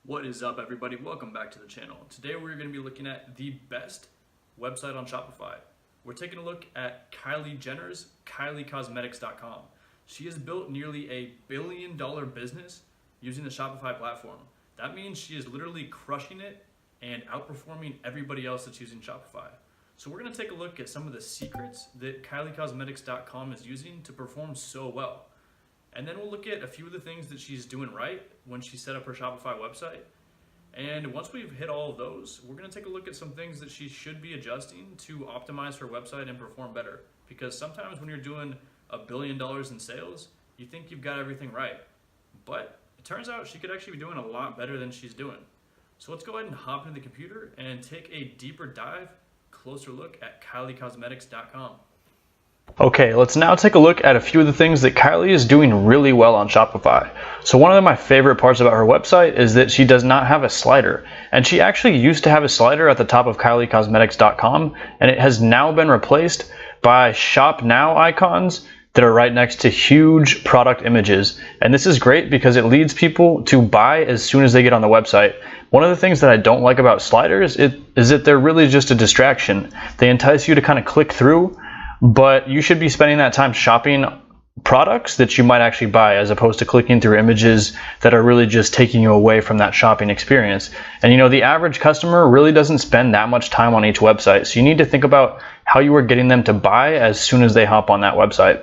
What is up, everybody? Welcome back to the channel. Today we're going to be looking at the best website on Shopify. We're taking a look at Kylie Jenner's KylieCosmetics.com. She has built nearly $1 billion business using the Shopify platform. That means she is literally crushing it and outperforming everybody else that's using Shopify. So we're going to take a look at some of the secrets that KylieCosmetics.com is using to perform so well. And then we'll look at a few of the things that she's doing right when she set up her Shopify website. And once we've hit all of those, we're going to take a look at some things that she should be adjusting to optimize her website and perform better. Because sometimes when you're doing $1 billion in sales, you think you've got everything right. But it turns out she could actually be doing a lot better than she's doing. So let's go ahead and hop into the computer and take a deeper dive, closer look at KylieCosmetics.com. Okay, let's now take a look at a few of the things that Kylie is doing really well on Shopify. So one of my favorite parts about her website is that she does not have a slider. And she actually used to have a slider at the top of KylieCosmetics.com, and it has now been replaced by Shop Now icons that are right next to huge product images. And this is great because it leads people to buy as soon as they get on the website. One of the things that I don't like about sliders is that they're really just a distraction. They entice you to kind of click through, but you should be spending that time shopping products that you might actually buy, as opposed to clicking through images that are really just taking you away from that shopping experience. And you know, the average customer really doesn't spend that much time on each website, so you need to think about how you are getting them to buy as soon as they hop on that website.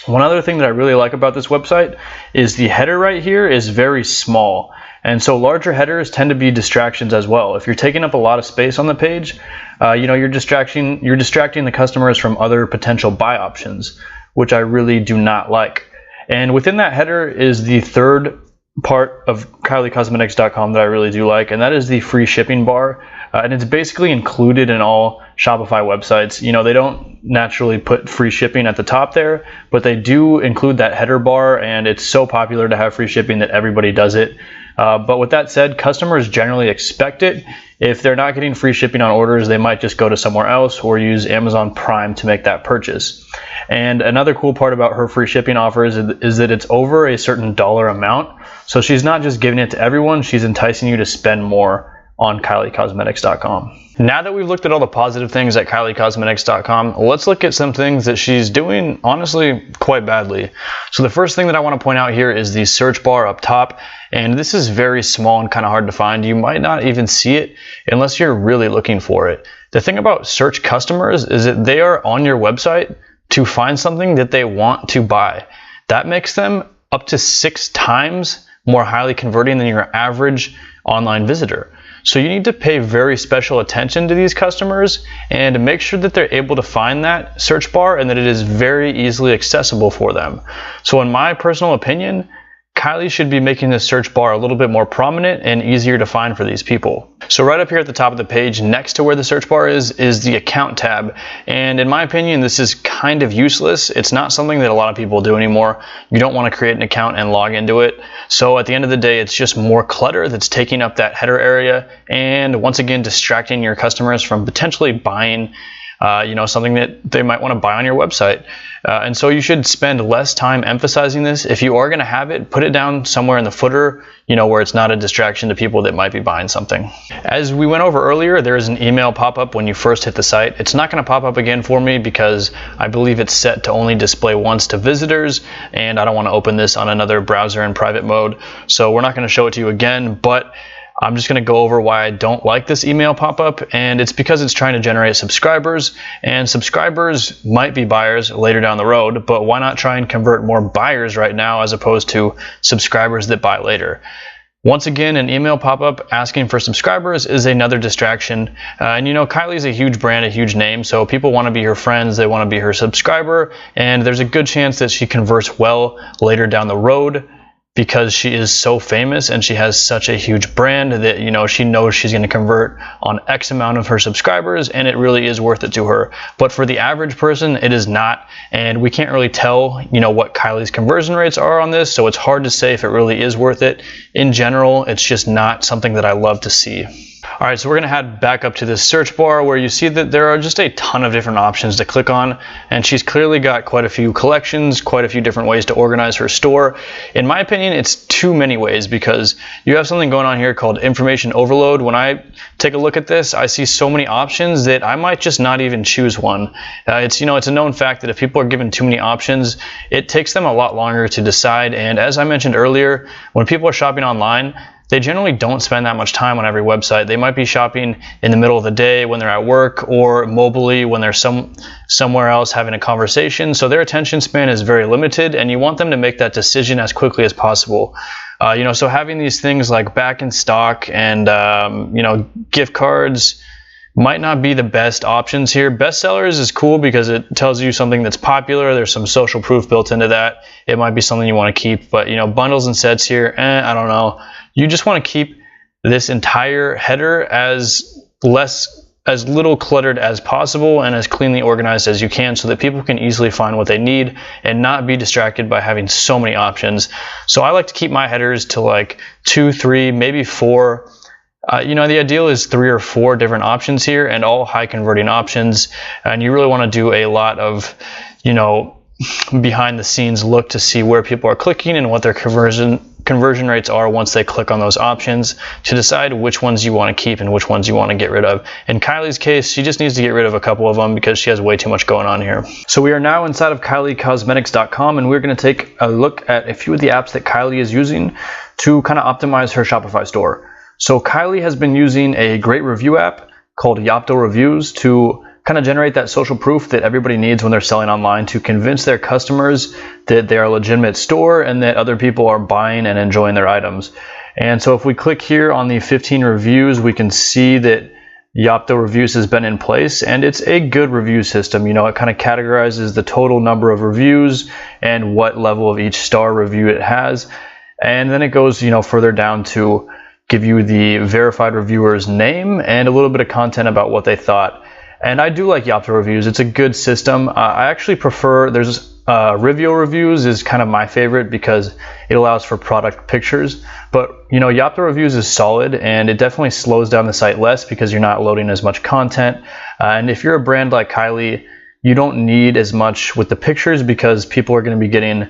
One other thing that I really like about this website is the header right here is very small. And so larger headers tend to be distractions as well. If you're taking up a lot of space on the page, you're distracting the customers from other potential buy options, which I really do not like. And within that header is the third part of KylieCosmetics.com that I really do like, and that is the free shipping bar. And it's basically included in all Shopify websites. You know, they don't naturally put free shipping at the top there, but they do include that header bar, and it's so popular to have free shipping that everybody does it. But with that said, customers generally expect it. If they're not getting free shipping on orders, they might just go to somewhere else or use Amazon Prime to make that purchase. And another cool part about her free shipping offers is that it's over a certain dollar amount. So she's not just giving it to everyone, she's enticing you to spend more on KylieCosmetics.com. Now that we've looked at all the positive things at KylieCosmetics.com, let's look at some things that she's doing, honestly, quite badly. So the first thing that I want to point out here is the search bar up top, and this is very small and kind of hard to find. You might not even see it unless you're really looking for it. The thing about search customers is that they are on your website to find something that they want to buy. That makes them up to 6 times more highly converting than your average online visitor. So you need to pay very special attention to these customers and make sure that they're able to find that search bar and that it is very easily accessible for them. So in my personal opinion, Kylie should be making the search bar a little bit more prominent and easier to find for these people. So right up here at the top of the page, next to where the search bar is the account tab. And in my opinion, this is kind of useless. It's not something that a lot of people do anymore. You don't want to create an account and log into it. So at the end of the day, it's just more clutter that's taking up that header area and once again, distracting your customers from potentially buying something that they might want to buy on your website. And so you should spend less time emphasizing this. If you are going to have it, put it down somewhere in the footer, where it's not a distraction to people that might be buying something. As we went over earlier, there is an email pop-up when you first hit the site. It's not going to pop up again for me because I believe it's set to only display once to visitors, and I don't want to open this on another browser in private mode. So we're not going to show it to you again, but I'm just going to go over why I don't like this email pop-up, and it's because it's trying to generate subscribers, and subscribers might be buyers later down the road, but why not try and convert more buyers right now as opposed to subscribers that buy later? Once again, an email pop-up asking for subscribers is another distraction. And Kylie's a huge brand, a huge name, so people want to be her friends, they want to be her subscriber, and there's a good chance that she converts well later down the road, because she is so famous and she has such a huge brand that she knows she's going to convert on X amount of her subscribers, and it really is worth it to her. But for the average person, it is not, and we can't really tell what Kylie's conversion rates are on this, so it's hard to say if it really is worth it. In general, it's just not something that I love to see. All right, so we're gonna head back up to this search bar where you see that there are just a ton of different options to click on, and she's clearly got quite a few collections, quite a few different ways to organize her store. In my opinion, it's too many ways because you have something going on here called information overload. When I take a look at this, I see so many options that I might just not even choose one. It's a known fact that if people are given too many options, it takes them a lot longer to decide. And as I mentioned earlier, when people are shopping online, they generally don't spend that much time on every website. They might be shopping in the middle of the day when they're at work, or mobily when they're somewhere else having a conversation. So their attention span is very limited, and you want them to make that decision as quickly as possible. So having these things like back in stock and gift cards might not be the best options here. Bestsellers is cool because it tells you something that's popular. There's some social proof built into that. It might be something you want to keep, but bundles and sets here, I don't know. You just want to keep this entire header as little cluttered as possible and as cleanly organized as you can so that people can easily find what they need and not be distracted by having so many options. So I like to keep my headers to like 2, 3, maybe 4. The ideal is 3 or 4 different options here, and all high converting options. And you really want to do a lot of, behind the scenes look to see where people are clicking and what their conversion rates are once they click on those options to decide which ones you want to keep and which ones you want to get rid of. In Kylie's case, she just needs to get rid of a couple of them because she has way too much going on here. So we are now inside of KylieCosmetics.com, and we're going to take a look at a few of the apps that Kylie is using to kind of optimize her Shopify store. So Kylie has been using a great review app called Yapto Reviews to kind of generate that social proof that everybody needs when they're selling online to convince their customers that they're a legitimate store and that other people are buying and enjoying their items. And so if we click here on the 15 reviews, we can see that Yapto Reviews has been in place, and it's a good review system. It kind of categorizes the total number of reviews and what level of each star review it has. And then it goes, further down to give you the verified reviewer's name and a little bit of content about what they thought. And I do like Yapto Reviews. It's a good system. I actually prefer, Rivio Reviews is kind of my favorite because it allows for product pictures. But, Yapto Reviews is solid, and it definitely slows down the site less because you're not loading as much content. And if you're a brand like Kylie, you don't need as much with the pictures because people are going to be getting,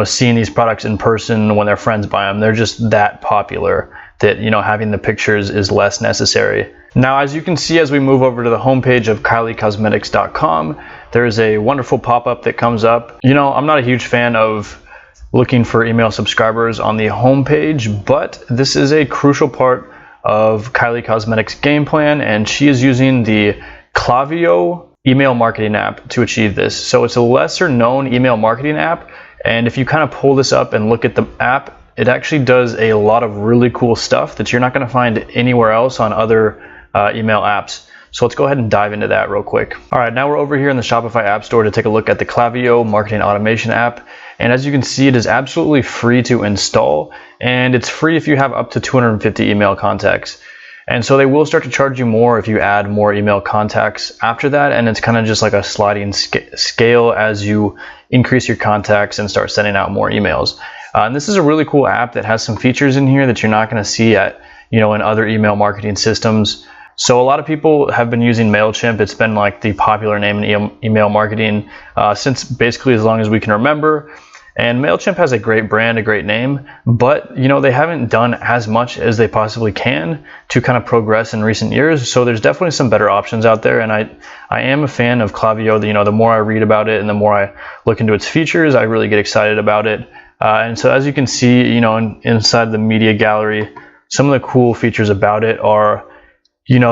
seeing these products in person when their friends buy them. They're just that popular that having the pictures is less necessary. Now, as you can see, as we move over to the homepage of KylieCosmetics.com, there's a wonderful pop-up that comes up. I'm not a huge fan of looking for email subscribers on the homepage, but this is a crucial part of Kylie Cosmetics' game plan, and she is using the Klaviyo email marketing app to achieve this. So it's a lesser known email marketing app, and if you kind of pull this up and look at the app, it actually does a lot of really cool stuff that you're not going to find anywhere else on other email apps. So let's go ahead and dive into that real quick. All right, now we're over here in the Shopify App Store to take a look at the Klaviyo Marketing Automation app. And as you can see, it is absolutely free to install, and it's free if you have up to 250 email contacts. And so they will start to charge you more if you add more email contacts after that, and it's kind of just like a sliding scale as you increase your contacts and start sending out more emails. And this is a really cool app that has some features in here that you're not going to see at in other email marketing systems. So a lot of people have been using MailChimp. It's been like the popular name in email marketing since basically as long as we can remember. And MailChimp has a great brand, a great name, but they haven't done as much as they possibly can to kind of progress in recent years. So there's definitely some better options out there, and I am a fan of Klaviyo. The more I read about it and the more I look into its features, I really get excited about it. And so as you can see, inside the media gallery, some of the cool features about it are,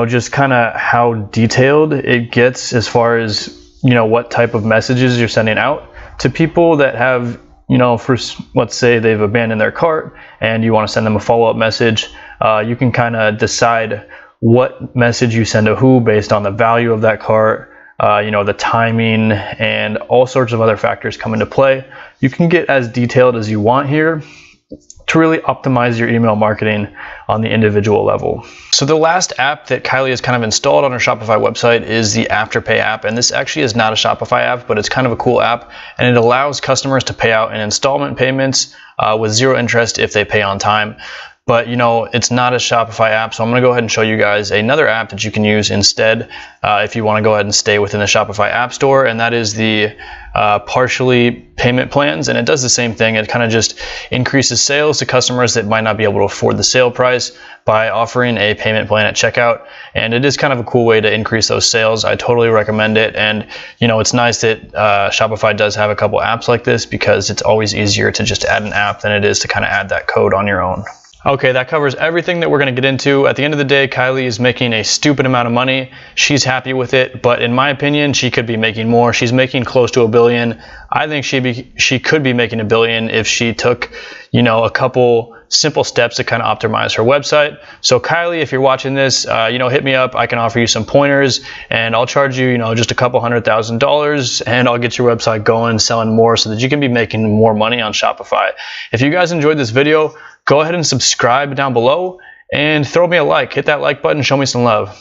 just kind of how detailed it gets as far as, what type of messages you're sending out to people that have, let's say they've abandoned their cart and you want to send them a follow-up message. You can kind of decide what message you send to who based on the value of that cart, the timing, and all sorts of other factors come into play. You can get as detailed as you want here to really optimize your email marketing on the individual level. So the last app that Kylie has kind of installed on her Shopify website is the Afterpay app. And this actually is not a Shopify app, but it's kind of a cool app. And it allows customers to pay out in installment payments with zero interest if they pay on time. but it's not a Shopify app. So I'm going to go ahead and show you guys another app that you can use instead if you want to go ahead and stay within the Shopify App Store, and that is the partially payment plans. And it does the same thing. It kind of just increases sales to customers that might not be able to afford the sale price by offering a payment plan at checkout. And it is kind of a cool way to increase those sales. I totally recommend it. And it's nice that Shopify does have a couple apps like this, because it's always easier to just add an app than it is to kind of add that code on your own. Okay, that covers everything that we're going to get into. At the end of the day, Kylie is making a stupid amount of money. She's happy with it, but in my opinion, she could be making more. She's making close to $1 billion. I think she could be making $1 billion if she took, a couple simple steps to kind of optimize her website. So Kylie, if you're watching this, hit me up. I can offer you some pointers, and I'll charge you, just a couple $100,000, and I'll get your website going, selling more, so that you can be making more money on Shopify. If you guys enjoyed this video, go ahead and subscribe down below and throw me a like. Hit that like button, show me some love.